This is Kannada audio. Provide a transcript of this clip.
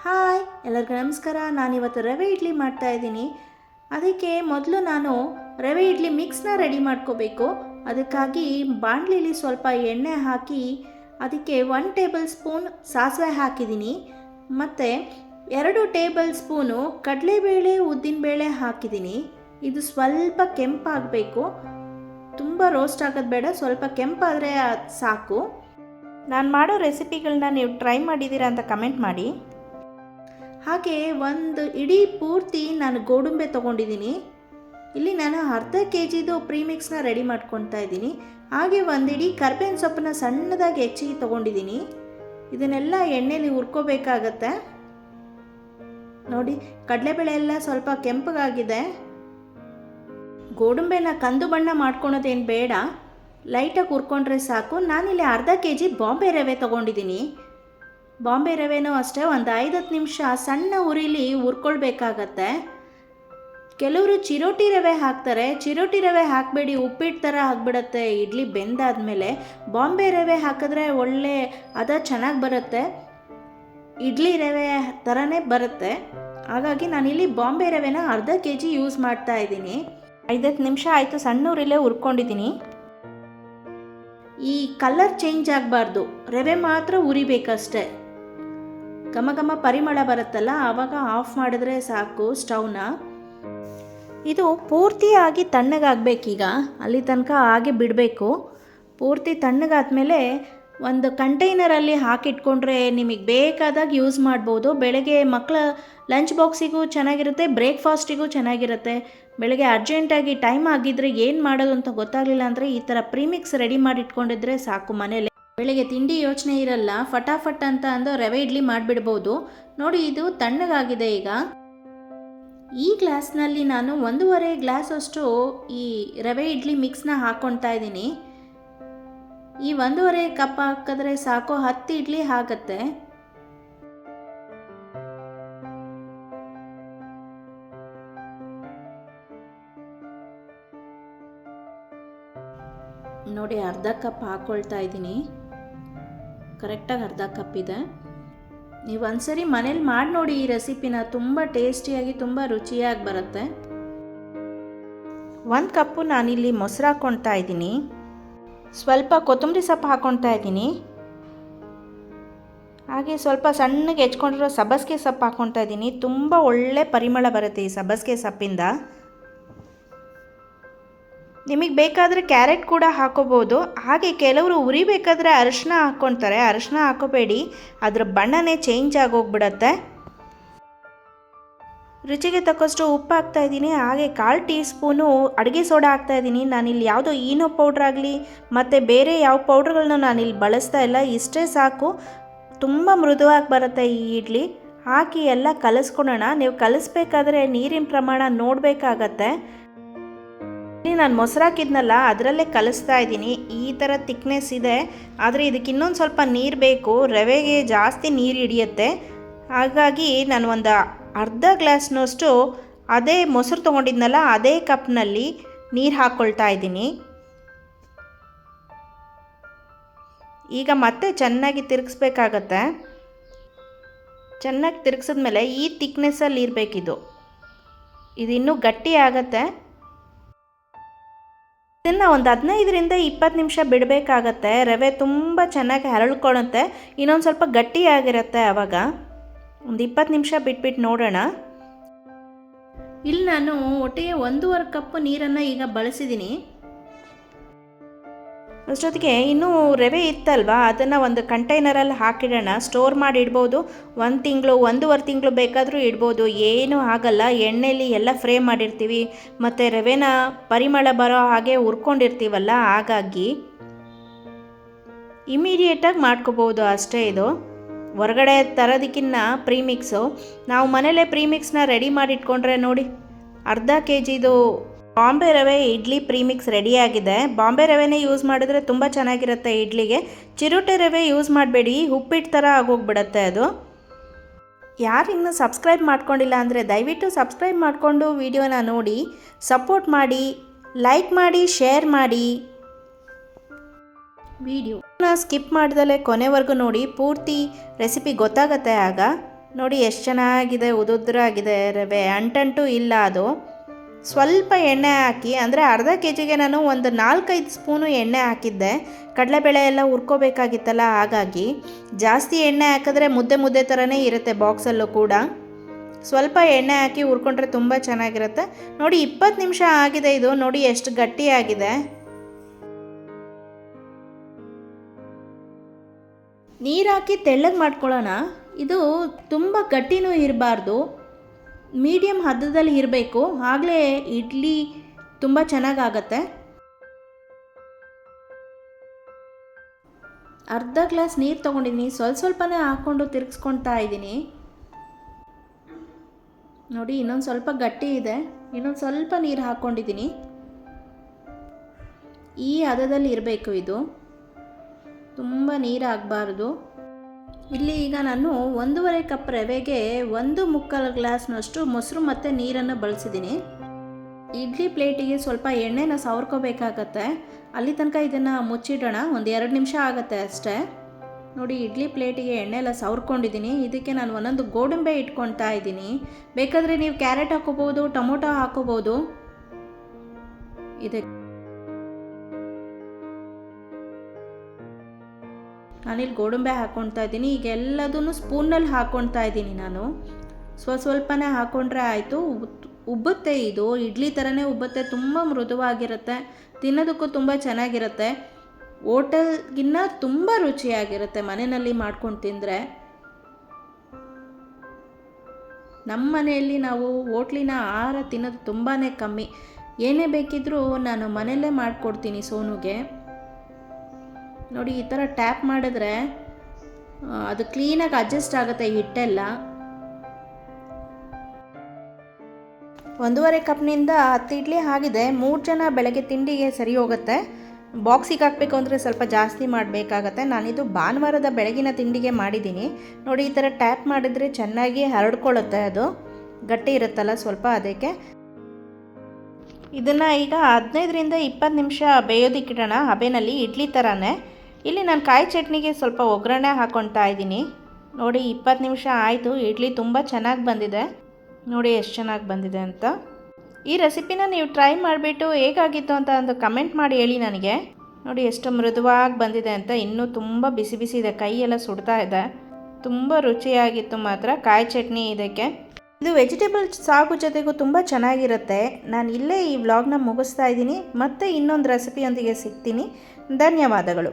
ಹಾಯ್ ಎಲ್ಲರಿಗೂ ನಮಸ್ಕಾರ. ನಾನಿವತ್ತು ರವೆ ಇಡ್ಲಿ ಮಾಡ್ತಾಯಿದ್ದೀನಿ. ಅದಕ್ಕೆ ಮೊದಲು ನಾನು ರವೆ ಇಡ್ಲಿ ಮಿಕ್ಸ್ನ ರೆಡಿ ಮಾಡ್ಕೋಬೇಕು. ಅದಕ್ಕಾಗಿ ಬಾಣಲಿಲಿ ಸ್ವಲ್ಪ ಎಣ್ಣೆ ಹಾಕಿ ಅದಕ್ಕೆ 1 ಟೇಬಲ್ ಸ್ಪೂನ್ ಸಾಸಿವೆ ಹಾಕಿದ್ದೀನಿ. ಮತ್ತು 2 ಟೇಬಲ್ ಸ್ಪೂನು ಕಡಲೆಬೇಳೆ ಉದ್ದಿನಬೇಳೆ ಹಾಕಿದ್ದೀನಿ. ಇದು ಸ್ವಲ್ಪ ಕೆಂಪಾಗಬೇಕು, ತುಂಬ ರೋಸ್ಟ್ ಆಗೋದು ಬೇಡ, ಸ್ವಲ್ಪ ಕೆಂಪಾದರೆ ಸಾಕು. ನಾನು ಮಾಡೋ ರೆಸಿಪಿಗಳನ್ನ ನೀವು ಟ್ರೈ ಮಾಡಿದ್ದೀರಾ ಅಂತ ಕಮೆಂಟ್ ಮಾಡಿ. ಹಾಗೆ ಒಂದು ಇಡೀ ಪೂರ್ತಿ ನಾನು ಗೋಡಂಬಿ ತೊಗೊಂಡಿದ್ದೀನಿ. ಇಲ್ಲಿ ನಾನು ಅರ್ಧ ಕೆಜಿದು ಪ್ರೀಮಿಕ್ಸ್ನ ರೆಡಿ ಮಾಡ್ಕೊತಾ ಇದ್ದೀನಿ. ಹಾಗೆ ಒಂದು ಇಡೀ ಕರ್ಬೇವಿನ ಸೊಪ್ಪನ್ನ ಸಣ್ಣದಾಗಿ ಹೆಚ್ಚಿಗೆ ತೊಗೊಂಡಿದ್ದೀನಿ. ಇದನ್ನೆಲ್ಲ ಎಣ್ಣೆಲಿ ಹುರ್ಕೋಬೇಕಾಗತ್ತೆ. ನೋಡಿ, ಕಡಲೆಬೇಳೆ ಎಲ್ಲ ಸ್ವಲ್ಪ ಕೆಂಪಗಾಗಿದೆ. ಗೋಡಂಬಿನ ಕಂದು ಬಣ್ಣ ಮಾಡ್ಕೊಳೋದೇನು ಬೇಡ, ಲೈಟಾಗಿ ಹುರ್ಕೊಂಡ್ರೆ ಸಾಕು. ನಾನಿಲ್ಲಿ ಅರ್ಧ ಕೆಜಿ ಬಾಂಬೆ ರವೆ ತೊಗೊಂಡಿದ್ದೀನಿ. ಬಾಂಬೆ ರವೆನೂ ಅಷ್ಟೇ ಒಂದು 5-10 ನಿಮಿಷ ಸಣ್ಣ ಉರಿಲಿ ಹುರ್ಕೊಳ್ಬೇಕಾಗತ್ತೆ. ಕೆಲವರು ಚಿರೋಟಿ ರವೆ ಹಾಕ್ತಾರೆ. ಚಿರೋಟಿ ರವೆ ಹಾಕಬೇಡಿ, ಉಪ್ಪಿಟ್ಟು ಥರ ಆಗಿಬಿಡತ್ತೆ ಇಡ್ಲಿ ಬೆಂದಾದ್ಮೇಲೆ. ಬಾಂಬೆ ರವೆ ಹಾಕಿದ್ರೆ ಒಳ್ಳೆ ಚೆನ್ನಾಗಿ ಬರುತ್ತೆ, ಇಡ್ಲಿ ರವೆ ಥರನೇ ಬರುತ್ತೆ. ಹಾಗಾಗಿ ನಾನಿಲ್ಲಿ ಬಾಂಬೆ ರವೆನ ಅರ್ಧ ಕೆಜಿ ಯೂಸ್ ಮಾಡ್ತಾ ಇದ್ದೀನಿ. 5-10 ನಿಮಿಷ ಆಯಿತು, ಸಣ್ಣ ಉರಿಲೇ ಹುರ್ಕೊಂಡಿದ್ದೀನಿ. ಈ ಕಲರ್ ಚೇಂಜ್ ಆಗಬಾರ್ದು, ರವೆ ಮಾತ್ರ ಉರಿಬೇಕಷ್ಟೆ. ಘಮ ಘಮ ಪರಿಮಳ ಬರುತ್ತಲ್ಲ, ಆವಾಗ ಆಫ್ ಮಾಡಿದ್ರೆ ಸಾಕು ಸ್ಟವ್ನ. ಇದು ಪೂರ್ತಿಯಾಗಿ ತಣ್ಣಗಾಗಬೇಕೀಗ, ಅಲ್ಲಿ ತನಕ ಹಾಗೆ ಬಿಡಬೇಕು. ಪೂರ್ತಿ ತಣ್ಣಗಾದ್ಮೇಲೆ ಒಂದು ಕಂಟೈನರಲ್ಲಿ ಹಾಕಿಟ್ಕೊಂಡ್ರೆ ನಿಮಗೆ ಬೇಕಾದಾಗ ಯೂಸ್ ಮಾಡ್ಬೋದು. ಬೆಳಗ್ಗೆ ಮಕ್ಕಳ ಲಂಚ್ ಬಾಕ್ಸಿಗೂ ಚೆನ್ನಾಗಿರುತ್ತೆ, ಬ್ರೇಕ್ಫಾಸ್ಟಿಗೂ ಚೆನ್ನಾಗಿರುತ್ತೆ. ಬೆಳಗ್ಗೆ ಅರ್ಜೆಂಟಾಗಿ ಟೈಮ್ ಆಗಿದ್ದರೆ ಏನು ಮಾಡೋದು ಅಂತ ಗೊತ್ತಾಗಲಿಲ್ಲ ಅಂದರೆ ಈ ಥರ ಪ್ರೀಮಿಕ್ಸ್ ರೆಡಿ ಮಾಡಿ ಇಟ್ಕೊಂಡಿದ್ರೆ ಸಾಕು. ಮನೇಲಿ ಬೆಳಗ್ಗೆ ತಿಂಡಿ ಯೋಚನೆ ಇರಲ್ಲ, ಫಟಾಫಟ್ ಅಂತ ಅಂದು ರವೆ ಇಡ್ಲಿ ಮಾಡಿಬಿಡ್ಬೋದು. ನೋಡಿ, ಇದು ತಣ್ಣಗಾಗಿದೆ ಈಗ. ಈ ಗ್ಲಾಸ್ನಲ್ಲಿ ನಾನು 1.5 ಗ್ಲಾಸ್ ಅಷ್ಟು ಈ ರವೆ ಇಡ್ಲಿ ಮಿಕ್ಸ್ನ ಹಾಕ್ಕೊಳ್ತಾ ಇದ್ದೀನಿ. ಈ 1.5 ಕಪ್ ಹಾಕಿದ್ರೆ ಸಾಕು, 10 ಇಡ್ಲಿ ಆಗುತ್ತೆ. ನೋಡಿ, ಅರ್ಧ ಕಪ್ ಹಾಕ್ಕೊಳ್ತಾ ಇದ್ದೀನಿ. ಕರೆಕ್ಟಾಗಿ ಅರ್ಧ ಕಪ್ ಇದೆ. ನೀವು ಒಂದ್ಸರಿ ಮನೇಲಿ ಮಾಡಿ ನೋಡಿ ಈ ರೆಸಿಪಿನ, ತುಂಬ ಟೇಸ್ಟಿಯಾಗಿ ತುಂಬ ರುಚಿಯಾಗಿ ಬರುತ್ತೆ. 1 ಕಪ್ಪು ನಾನಿಲ್ಲಿ ಮೊಸರು ಹಾಕ್ಕೊಳ್ತಾ ಇದ್ದೀನಿ. ಸ್ವಲ್ಪ ಕೊತ್ತಂಬರಿ ಸೊಪ್ಪು ಹಾಕ್ಕೊಳ್ತಾ ಇದ್ದೀನಿ. ಹಾಗೆ ಸ್ವಲ್ಪ ಸಣ್ಣಗೆ ಹೆಚ್ಕೊಂಡಿರೋ ಸಬ್ಬಸಿಗೆ ಸೊಪ್ಪು ಹಾಕ್ಕೊಳ್ತಾ ಇದ್ದೀನಿ. ತುಂಬ ಒಳ್ಳೆ ಪರಿಮಳ ಬರುತ್ತೆ ಈ ಸಬ್ಬಸಿಗೆ ಸೊಪ್ಪಿಂದ. ನಿಮಗೆ ಬೇಕಾದರೆ ಕ್ಯಾರೆಟ್ ಕೂಡ ಹಾಕೋಬೋದು. ಹಾಗೆ ಕೆಲವರು ಉರಿಬೇಕಾದ್ರೆ ಅರಿಶಿನ ಹಾಕ್ಕೊಳ್ತಾರೆ. ಅರಿಶಿನ ಹಾಕೋಬೇಡಿ, ಅದರ ಬಣ್ಣನೇ ಚೇಂಜ್ ಆಗೋಗ್ಬಿಡತ್ತೆ. ರುಚಿಗೆ ತಕ್ಕಷ್ಟು ಉಪ್ಪು ಹಾಕ್ತಾಯಿದ್ದೀನಿ. ಹಾಗೆ 1/4 ಟೀ ಸ್ಪೂನು ಅಡುಗೆ ಸೋಡಾ ಹಾಕ್ತಾಯಿದ್ದೀನಿ. ನಾನಿಲ್ಲಿ ಯಾವುದೋ ಈನೋ ಪೌಡ್ರ್ ಆಗಲಿ ಮತ್ತು ಬೇರೆ ಯಾವ ಪೌಡ್ರ್ಗಳನ್ನ ನಾನಿಲ್ಲಿ ಬಳಸ್ತಾ ಇಲ್ಲ. ಇಷ್ಟೇ ಸಾಕು, ತುಂಬ ಮೃದುವಾಗಿ ಬರುತ್ತೆ ಈ ಇಡ್ಲಿ. ಹಾಕಿ ಎಲ್ಲ ಕಲಿಸ್ಕೊಳ್ಳೋಣ. ನೀವು ಕಲಿಸ್ಬೇಕಾದ್ರೆ ನೀರಿನ ಪ್ರಮಾಣ ನೋಡಬೇಕಾಗತ್ತೆ. ನಾನು ಮೊಸರು ಹಾಕಿದ್ನಲ್ಲ, ಅದರಲ್ಲೇ ಕಲಿಸ್ತಾ ಇದ್ದೀನಿ. ಈ ಥರ ತಿಕ್ನೆಸ್ ಇದೆ, ಆದರೆ ಇದಕ್ಕೆ ಇನ್ನೊಂದು ಸ್ವಲ್ಪ ನೀರು ಬೇಕು. ರವೆಗೆ ಜಾಸ್ತಿ ನೀರು ಹಿಡಿಯುತ್ತೆ. ಹಾಗಾಗಿ ನಾನು ಒಂದು ಅರ್ಧ ಗ್ಲಾಸ್ನಷ್ಟು ಅದೇ ಮೊಸರು ತೊಗೊಂಡಿದ್ನಲ್ಲ, ಅದೇ ಕಪ್ನಲ್ಲಿ ನೀರು ಹಾಕ್ಕೊಳ್ತಾ ಇದ್ದೀನಿ. ಈಗ ಮತ್ತೆ ಚೆನ್ನಾಗಿ ತಿರುಗಿಸ್ಬೇಕಾಗತ್ತೆ. ಚೆನ್ನಾಗಿ ತಿರುಗಿಸಿದ್ಮೇಲೆ ಈ ತಿಕ್ನೆಸ್ಸಲ್ಲಿ ಇರಬೇಕಿದು. ಇದು ಇನ್ನೂ ಗಟ್ಟಿ ಆಗತ್ತೆ. ಇದನ್ನು ಒಂದು 15-20 ನಿಮಿಷ ಬಿಡಬೇಕಾಗತ್ತೆ. ರವೆ ತುಂಬ ಚೆನ್ನಾಗಿ ಹರಳ್ಕೊಳುತ್ತೆ. ಇನ್ನೊಂದು ಸ್ವಲ್ಪ ಗಟ್ಟಿಯಾಗಿರುತ್ತೆ. ಆವಾಗ ಒಂದು 20 ನಿಮಿಷ ಬಿಟ್ಬಿಟ್ಟು ನೋಡೋಣ. ಇಲ್ಲಿ ನಾನು ಒಟ್ಟಿಗೆ 1.5 ಕಪ್ ನೀರನ್ನು ಈಗ ಬಳಸಿದ್ದೀನಿ. ಅಷ್ಟೊತ್ತಿಗೆ ಇನ್ನೂ ರವೆ ಇತ್ತಲ್ವ, ಅದನ್ನು ಒಂದು ಕಂಟೈನರಲ್ಲಿ ಹಾಕಿಡೋಣ. ಸ್ಟೋರ್ ಮಾಡಿ ಇಡ್ಬೋದು. 1 ತಿಂಗಳು 1.5 ತಿಂಗಳು ಬೇಕಾದರೂ ಇಡ್ಬೋದು, ಏನೂ ಆಗಲ್ಲ. ಎಣ್ಣೆಯಲ್ಲಿ ಎಲ್ಲ ಫ್ರೈ ಮಾಡಿರ್ತೀವಿ ಮತ್ತು ರವೆನ ಪರಿಮಳ ಬರೋ ಹಾಗೆ ಹುರ್ಕೊಂಡಿರ್ತೀವಲ್ಲ, ಹಾಗಾಗಿ ಇಮಿಡಿಯೇಟಾಗಿ ಮಾಡ್ಕೋಬೋದು ಅಷ್ಟೇ. ಇದು ಹೊರಗಡೆ ತರೋದಕ್ಕಿಂತ ಪ್ರೀಮಿಕ್ಸು ನಾವು ಮನೇಲೇ ಪ್ರೀಮಿಕ್ಸ್ನ ರೆಡಿ ಮಾಡಿ ಇಟ್ಕೊಂಡ್ರೆ ನೋಡಿ, ಅರ್ಧ ಕೆಜಿದು ಬಾಂಬೆ ರವೆ ಇಡ್ಲಿ ಪ್ರೀಮಿಕ್ಸ್ ರೆಡಿಯಾಗಿದೆ. ಬಾಂಬೆ ರವೆನೇ ಯೂಸ್ ಮಾಡಿದ್ರೆ ತುಂಬ ಚೆನ್ನಾಗಿರುತ್ತೆ ಇಡ್ಲಿಗೆ. ಚಿರೋಟಿ ರವೆ ಯೂಸ್ ಮಾಡಬೇಡಿ, ಉಪ್ಪಿಟ್ಟು ಥರ ಆಗೋಗ್ಬಿಡತ್ತೆ ಅದು. ಯಾರು ಇನ್ನೂ ಸಬ್ಸ್ಕ್ರೈಬ್ ಮಾಡ್ಕೊಂಡಿಲ್ಲ ಅಂದರೆ ದಯವಿಟ್ಟು ಸಬ್ಸ್ಕ್ರೈಬ್ ಮಾಡಿಕೊಂಡು ವಿಡಿಯೋನ ನೋಡಿ ಸಪೋರ್ಟ್ ಮಾಡಿ, ಲೈಕ್ ಮಾಡಿ, ಶೇರ್ ಮಾಡಿ. ವಿಡಿಯೋನ ಸ್ಕಿಪ್ ಮಾಡ್ದಲೇ ಕೊನೆವರೆಗೂ ನೋಡಿ, ಪೂರ್ತಿ ರೆಸಿಪಿ ಗೊತ್ತಾಗತ್ತೆ. ಆಗ ನೋಡಿ ಎಷ್ಟು ಚೆನ್ನಾಗಿದೆ, ಉದುದ್ರಾಗಿದೆ ರವೆ, ಅಂಟಂಟು ಇಲ್ಲ. ಅದು ಸ್ವಲ್ಪ ಎಣ್ಣೆ ಹಾಕಿ, ಅಂದರೆ ಅರ್ಧ ಕೆ ಜಿಗೆ ನಾನು ಒಂದು 4-5 ಸ್ಪೂನು ಎಣ್ಣೆ ಹಾಕಿದ್ದೆ. ಕಡಲೆಬೇಳೆ ಎಲ್ಲ ಹುರ್ಕೋಬೇಕಾಗಿತ್ತಲ್ಲ, ಹಾಗಾಗಿ ಜಾಸ್ತಿ ಎಣ್ಣೆ ಹಾಕಿದ್ರೆ ಮುದ್ದೆ ಮುದ್ದೆ ಥರನೇ ಇರುತ್ತೆ ಬಾಕ್ಸಲ್ಲೂ ಕೂಡ. ಸ್ವಲ್ಪ ಎಣ್ಣೆ ಹಾಕಿ ಹುರ್ಕೊಂಡ್ರೆ ತುಂಬ ಚೆನ್ನಾಗಿರುತ್ತೆ. ನೋಡಿ 20 ನಿಮಿಷ ಆಗಿದೆ ಇದು, ನೋಡಿ ಎಷ್ಟು ಗಟ್ಟಿಯಾಗಿದೆ. ನೀರು ಹಾಕಿ ತೆಳ್ಳಗೆ ಮಾಡ್ಕೊಳ್ಳೋಣ. ಇದು ತುಂಬ ಗಟ್ಟಿನೂ ಇರಬಾರ್ದು, ಮೀಡಿಯಮ್ ಹದದಲ್ಲಿ ಇರಬೇಕು, ಆಗಲೇ ಇಡ್ಲಿ ತುಂಬ ಚೆನ್ನಾಗಾಗತ್ತೆ. ಅರ್ಧ ಗ್ಲಾಸ್ ನೀರು ತೊಗೊಂಡಿದ್ದೀನಿ, ಸ್ವಲ್ಪನೇ ಹಾಕ್ಕೊಂಡು ತಿರುಗಿಸ್ಕೊಳ್ತಾ ಇದ್ದೀನಿ. ನೋಡಿ ಇನ್ನೊಂದು ಸ್ವಲ್ಪ ಗಟ್ಟಿ ಇದೆ, ಇನ್ನೊಂದು ಸ್ವಲ್ಪ ನೀರು ಹಾಕ್ಕೊಂಡಿದ್ದೀನಿ. ಈ ಹದದಲ್ಲಿ ಇರಬೇಕು, ಇದು ತುಂಬ ನೀರು ಆಗಬಾರ್ದು. ಇಲ್ಲಿ ಈಗ ನಾನು 1.5 ಕಪ್ ರವೆಗೆ 1/4 ಗ್ಲಾಸ್ನಷ್ಟು ಮೊಸರು ಮತ್ತು ನೀರನ್ನು ಬಳಸಿದ್ದೀನಿ. ಇಡ್ಲಿ ಪ್ಲೇಟಿಗೆ ಸ್ವಲ್ಪ ಎಣ್ಣೆನ ಸವರ್ಕೋಬೇಕಾಗತ್ತೆ. ಅಲ್ಲಿ ತನಕ ಇದನ್ನು ಮುಚ್ಚಿಡೋಣ, ಒಂದು 2 ನಿಮಿಷ ಆಗುತ್ತೆ ಅಷ್ಟೇ. ನೋಡಿ ಇಡ್ಲಿ ಪ್ಲೇಟಿಗೆ ಎಣ್ಣೆ ಎಲ್ಲ ಸವರ್ಕೊಂಡಿದ್ದೀನಿ. ಇದಕ್ಕೆ ನಾನು ಒಂದೊಂದು ಗೋಡಂಬಿ ಇಟ್ಕೊಳ್ತಾ ಇದ್ದೀನಿ. ಬೇಕಾದರೆ ನೀವು ಕ್ಯಾರೆಟ್ ಹಾಕೋಬೋದು, ಟೊಮೊಟೊ ಹಾಕೋಬೋದು. ಇದಕ್ಕೆ ನಾನಿಲ್ಲಿ ಗೋಡಂಬಿ ಹಾಕ್ಕೊಳ್ತಾ ಇದ್ದೀನಿ. ಈಗ ಎಲ್ಲದನ್ನು ಸ್ಪೂನಲ್ಲಿ ಹಾಕ್ಕೊಳ್ತಾ ಇದ್ದೀನಿ ನಾನು. ಸ್ವಲ್ಪನೇ ಹಾಕ್ಕೊಂಡ್ರೆ ಆಯಿತು. ಉಬ್ಬುತ್ತೆ, ಇದು ಇಡ್ಲಿ ಥರನೇ ಉಬ್ಬುತ್ತೆ, ತುಂಬ ಮೃದುವಾಗಿರುತ್ತೆ, ತಿನ್ನೋದಕ್ಕೂ ತುಂಬ ಚೆನ್ನಾಗಿರುತ್ತೆ. ಹೋಟೆಲ್ಗಿನ್ನ ತುಂಬ ರುಚಿಯಾಗಿರುತ್ತೆ ಮನೆಯಲ್ಲಿ ಮಾಡ್ಕೊಂಡು ತಿಂದರೆ. ನಮ್ಮ ಮನೆಯಲ್ಲಿ ನಾವು ಹೋಟ್ಲಿನ ಆಹಾರ ತಿನ್ನೋದು ತುಂಬಾ ಕಮ್ಮಿ. ಏನೇ ಬೇಕಿದ್ರೂ ನಾನು ಮನೆಯಲ್ಲೇ ಮಾಡಿಕೊಡ್ತೀನಿ ಸೋನುಗೆ. ನೋಡಿ ಈ ಥರ ಟ್ಯಾಪ್ ಮಾಡಿದ್ರೆ ಅದು ಕ್ಲೀನಾಗಿ ಅಡ್ಜಸ್ಟ್ ಆಗುತ್ತೆ ಹಿಟ್ಟೆಲ್ಲ. 1.5 ಕಪ್ನಿಂದ 10 ಇಡ್ಲಿ ಆಗಿದೆ. 3 ಜನ ಬೆಳಗ್ಗೆ ತಿಂಡಿಗೆ ಸರಿ ಹೋಗುತ್ತೆ. ಬಾಕ್ಸಿಗೆ ಹಾಕಬೇಕು ಅಂದರೆ ಸ್ವಲ್ಪ ಜಾಸ್ತಿ ಮಾಡಬೇಕಾಗತ್ತೆ. ನಾನಿದು ಭಾನುವಾರದ ಬೆಳಗಿನ ತಿಂಡಿಗೆ ಮಾಡಿದ್ದೀನಿ. ನೋಡಿ ಈ ಥರ ಟ್ಯಾಪ್ ಮಾಡಿದರೆ ಚೆನ್ನಾಗಿ ಹರಡ್ಕೊಳ್ಳುತ್ತೆ, ಅದು ಗಟ್ಟಿ ಇರುತ್ತಲ್ಲ ಸ್ವಲ್ಪ, ಅದಕ್ಕೆ. ಇದನ್ನು ಈಗ 15ರಿಂದ 20 ನಿಮಿಷ ಬೇಯೋದಕ್ಕಿಡೋಣ ಹಬೆನಲ್ಲಿ, ಇಡ್ಲಿ ಥರನೇ. ಇಲ್ಲಿ ನಾನು ಕಾಯಿ ಚಟ್ನಿಗೆ ಸ್ವಲ್ಪ ಒಗ್ಗರಣೆ ಹಾಕ್ಕೊಳ್ತಾ ಇದ್ದೀನಿ. ನೋಡಿ 20 ನಿಮಿಷ ಆಯಿತು, ಇಡ್ಲಿ ತುಂಬ ಚೆನ್ನಾಗಿ ಬಂದಿದೆ. ನೋಡಿ ಎಷ್ಟು ಚೆನ್ನಾಗಿ ಬಂದಿದೆ ಅಂತ. ಈ ರೆಸಿಪಿನ ನೀವು ಟ್ರೈ ಮಾಡಿಬಿಟ್ಟು ಹೇಗಾಗಿತ್ತು ಅಂತ ಒಂದು ಕಮೆಂಟ್ ಮಾಡಿ ಹೇಳಿ ನನಗೆ. ನೋಡಿ ಎಷ್ಟು ಮೃದುವಾಗಿ ಬಂದಿದೆ ಅಂತ. ಇನ್ನೂ ತುಂಬ ಬಿಸಿ ಬಿಸಿ ಇದೆ, ಕೈಯೆಲ್ಲ ಸುಡ್ತಾ ಇದೆ. ತುಂಬ ರುಚಿಯಾಗಿತ್ತು ಮಾತ್ರ ಕಾಯಿ ಚಟ್ನಿ ಇದಕ್ಕೆ. ಇದು ವೆಜಿಟೇಬಲ್ ಸಾಗು ಜೊತೆಗೂ ತುಂಬ ಚೆನ್ನಾಗಿರುತ್ತೆ. ನಾನು ಇಲ್ಲೇ ಈ ವ್ಲಾಗ್ನ ಮುಗಿಸ್ತಾ ಇದ್ದೀನಿ. ಮತ್ತೆ ಇನ್ನೊಂದು ರೆಸಿಪಿಯೊಂದಿಗೆ ಸಿಗ್ತೀನಿ. ಧನ್ಯವಾದಗಳು.